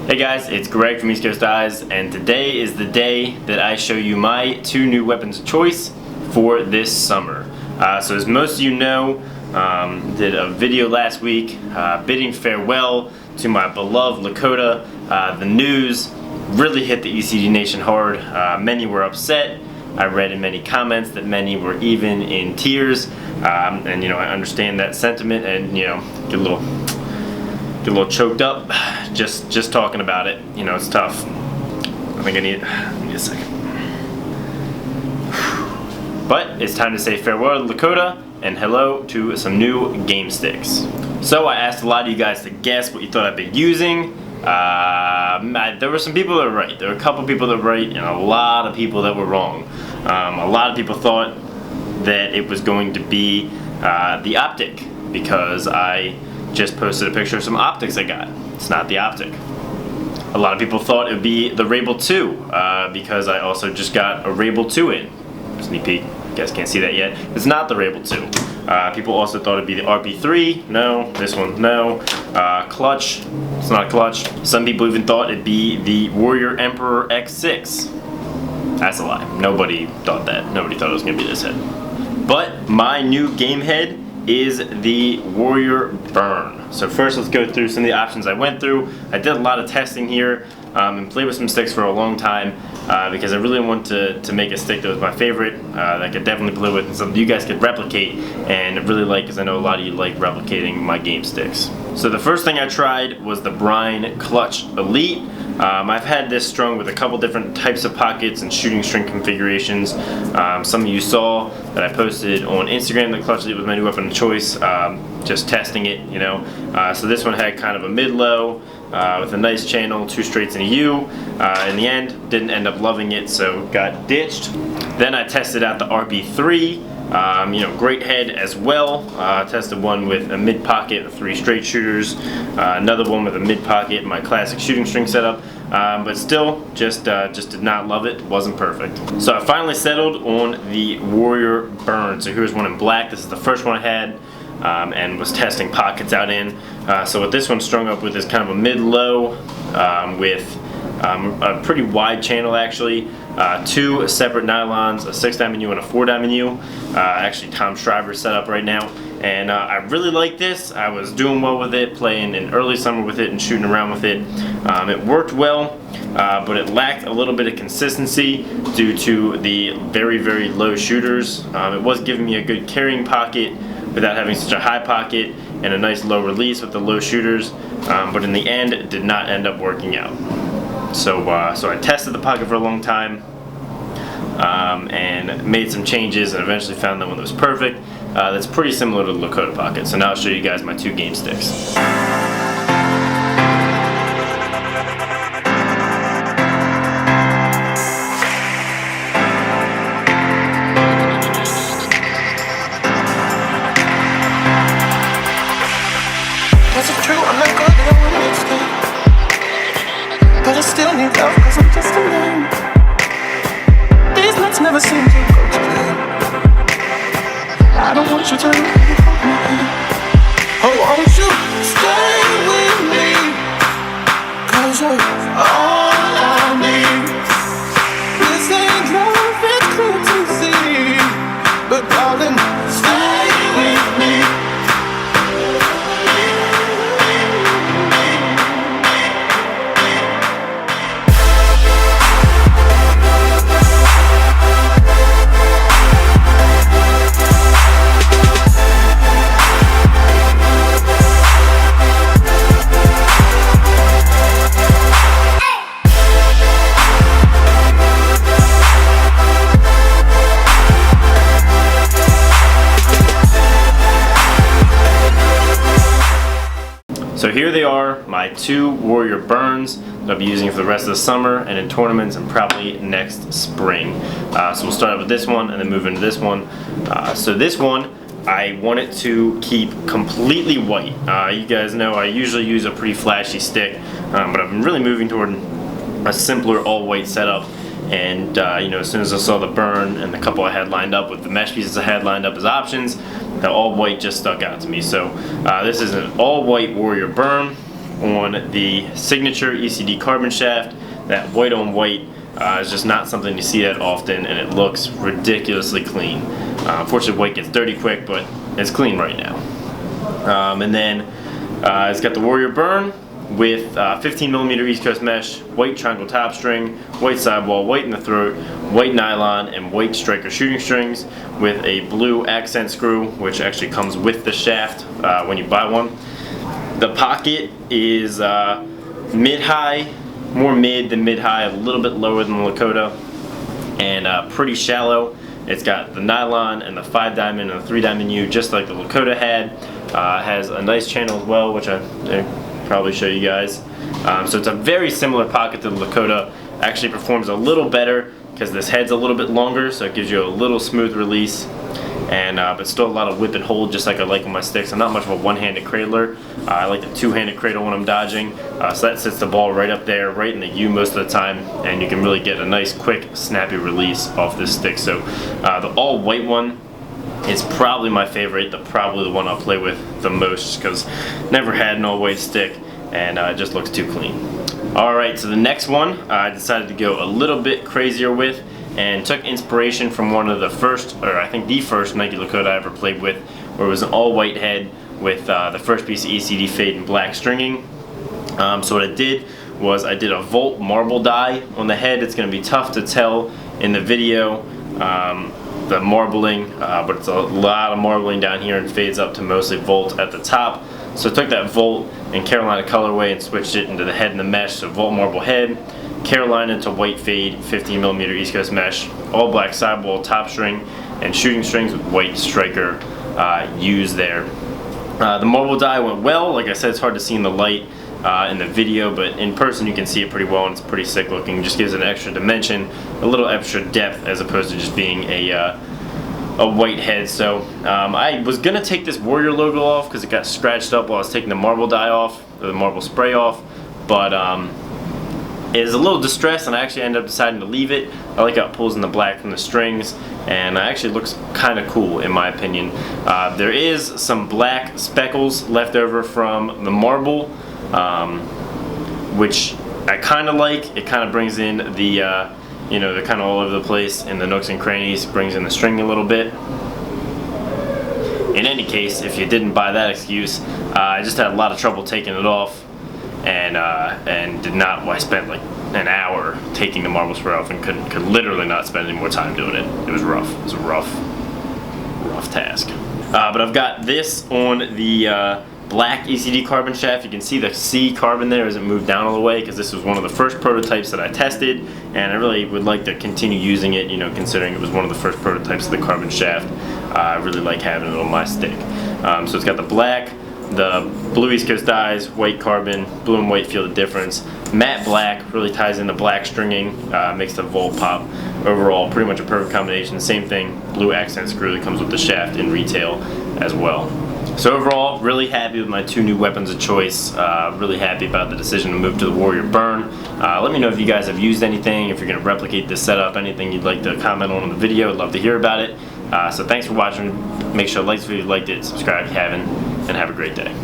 Hey guys, it's Greg from East Coast Eyes, and today is the day that I show you my two new weapons of choice for this summer. So as most of you know, did a video last week bidding farewell to my beloved Lakota. The news really hit the ECD Nation hard. Many were upset. I read in many comments that many were even in tears, and I understand that sentiment, and get a little choked up just talking about it. It's tough. I think I need a second. But it's time to say farewell to Lakota and hello to some new game sticks. So I asked a lot of you guys to guess what you thought I'd be using. There were some people that were right. There were a couple people that were right and a lot of people that were wrong. A lot of people thought that it was going to be the Optic, because I just posted a picture of some optics I got. It's not the Optic. A lot of people thought it would be the Rabel 2 because I also just got a Rabel 2 in. Sneak peek. You guys can't see that yet. It's not the Rabel 2. People also thought it'd be the RP3. No. This one, no. Clutch. It's not a clutch. Some people even thought it'd be the Warrior Emperor X6. That's a lie. Nobody thought that. Nobody thought it was gonna be this head. But my new game head is the Warrior Burn. So first let's go through some of the options I went through. I did a lot of testing here and played with some sticks for a long time because I really want to make a stick that was my favorite, that I could definitely play with and something you guys could replicate and really like, because I know a lot of you like replicating my game sticks. So the first thing I tried was the Brine Clutch Elite. I've had this strung with a couple different types of pockets and shooting string configurations. Some of you saw that I posted on Instagram that Clutch Elite was my new weapon of choice, just testing it, So this one had kind of a mid-low with a nice channel, 2 straights and a U. In the end, didn't end up loving it, so got ditched. Then I tested out the RB3. Great head as well. Tested one with a mid pocket, 3 straight shooters, another one with a mid pocket, my classic shooting string setup, but still just did not love it. Wasn't perfect. So I finally settled on the Warrior Burn. So here's one in black. This is the first one I had and was testing pockets out in. So what this one's strung up with is kind of a mid-low with a pretty wide channel actually. 2 separate nylons, a 6-diamond U and a 4-diamond U. Actually Tom Shriver's set up right now, and I really like this. I was doing well with it, playing in early summer with it and shooting around with it. It worked well, but it lacked a little bit of consistency due to the very, very low shooters. It was giving me a good carrying pocket without having such a high pocket and a nice low release with the low shooters, but in the end it did not end up working out. So I tested the pocket for a long time and made some changes and eventually found the one that was perfect. That's pretty similar to the Lakota pocket. So now I'll show you guys my 2 game sticks. Is it true? I'm not good at a mistake, but I still need love cause I'm just a man. These nights never seem to go to plan. I don't want you to leave me. Oh, won't you stay with me? Cause you're all I need. This ain't love, it's clear to see, but darling, stay with me. So here they are, my 2 Warrior Burns that I'll be using for the rest of the summer and in tournaments and probably next spring. So we'll start out with this one and then move into this one. So this one, I want it to keep completely white. You guys know I usually use a pretty flashy stick, but I've been really moving toward a simpler all-white setup. And as soon as I saw the burn and the couple I had lined up with the mesh pieces I had lined up as options, the all white just stuck out to me. So this is an all white Warrior burn. on the signature ECD carbon shaft. That white on white is just not something you see that often, and it looks ridiculously clean. Unfortunately, white gets dirty quick, but it's clean right now. And then it's got the Warrior Burn with 15mm East Coast mesh, white triangle top string, white sidewall, white in the throat, white nylon, and white striker shooting strings with a blue accent screw, which actually comes with the shaft when you buy one. The pocket is mid-high, more mid than mid-high, a little bit lower than the Lakota, and pretty shallow. It's got the nylon and the 5-diamond and the 3-diamond U, just like the Lakota had. Has a nice channel as well, which I'll probably show you guys. So it's a very similar pocket to the Lakota. Actually performs a little better because this head's a little bit longer, so it gives you a little smooth release. And but still a lot of whip and hold, just like I like with my sticks. I'm not much of a one-handed cradler. I like the two-handed cradle when I'm dodging. So that sits the ball right up there, right in the U most of the time, and you can really get a nice, quick, snappy release off this stick. So the all-white one is probably my favorite, probably the one I'll play with the most, because never had an all-white stick, and it just looks too clean. Alright, so the next one I decided to go a little bit crazier with, and took inspiration from one of the first, or I think the first Nike Lakota I ever played with, where it was an all-white head with the first piece of ECD fade and black stringing. So what I did was I did a Volt marble die on the head. It's going to be tough to tell in the video, the marbling, but it's a lot of marbling down here and fades up to mostly Volt at the top. So I took that Volt and Carolina colorway and switched it into the head and the mesh, so Volt marble head, Carolina to white fade, 15mm East Coast mesh, all black sidewall top string, and shooting strings with white striker used there. The marble die went well. Like I said, it's hard to see in the light in the video, but in person you can see it pretty well, and it's pretty sick looking. Just gives it an extra dimension, a little extra depth, as opposed to just being a white head. So I was gonna take this Warrior logo off because it got scratched up while I was taking the marble die off, or the marble spray off, but it is a little distressed, and I actually ended up deciding to leave it. I like how it pulls in the black from the strings, and it actually looks kind of cool in my opinion. There is some black speckles left over from the marble, which I kind of like. It kind of brings in the you know, they're kind of all over the place in the nooks and crannies, brings in the string a little bit. In any case, if you didn't buy that excuse, I just had a lot of trouble taking it off, and did not. Well, I spent like an hour taking the marble spray off and could literally not spend any more time doing it. It was rough. It was a rough task. But I've got this on the black ECD carbon shaft. You can see the C carbon there hasn't moved down all the way, because this was one of the first prototypes that I tested, and I really would like to continue using it, you know, considering it was one of the first prototypes of the carbon shaft. I really like having it on my stick. So it's got the black, the blue East Coast dyes, white carbon, blue and white, feel the difference. Matte black really ties in the black stringing, makes the Volt pop. Overall, pretty much a perfect combination. Same thing, blue accent screw that comes with the shaft in retail as well. So overall, really happy with my two new weapons of choice. Really happy about the decision to move to the Warrior Burn. Let me know if you guys have used anything, if you're going to replicate this setup, anything you'd like to comment on in the video. I'd love to hear about it. So thanks for watching. Make sure to like this video if you liked it, subscribe if you haven't, and have a great day.